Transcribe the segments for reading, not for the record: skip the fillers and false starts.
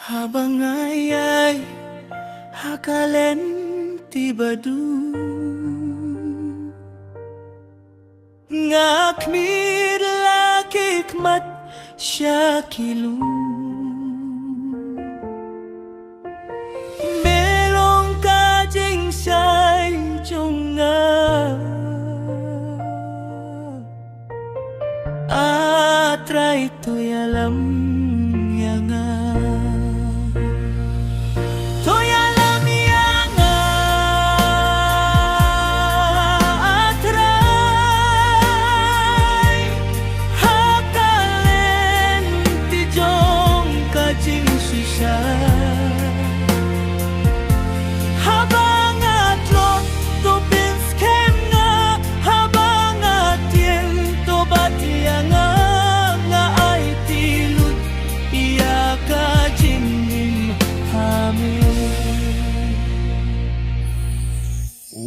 Habang ay hakalen tibadu ngakmir lakikmat syakilun melong kajing say jonga atray to yalam yanga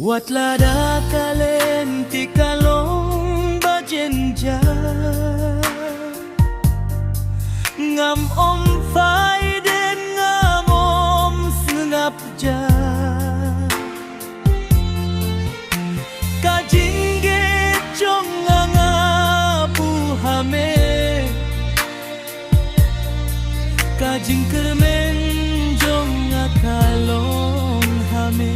Wat lada kalen ti kalong bajenja ngam om phai den ngam om sngap ja kajingge chong nga pu hame kajing kermen jong kalong hame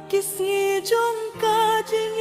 Kisi jong kajing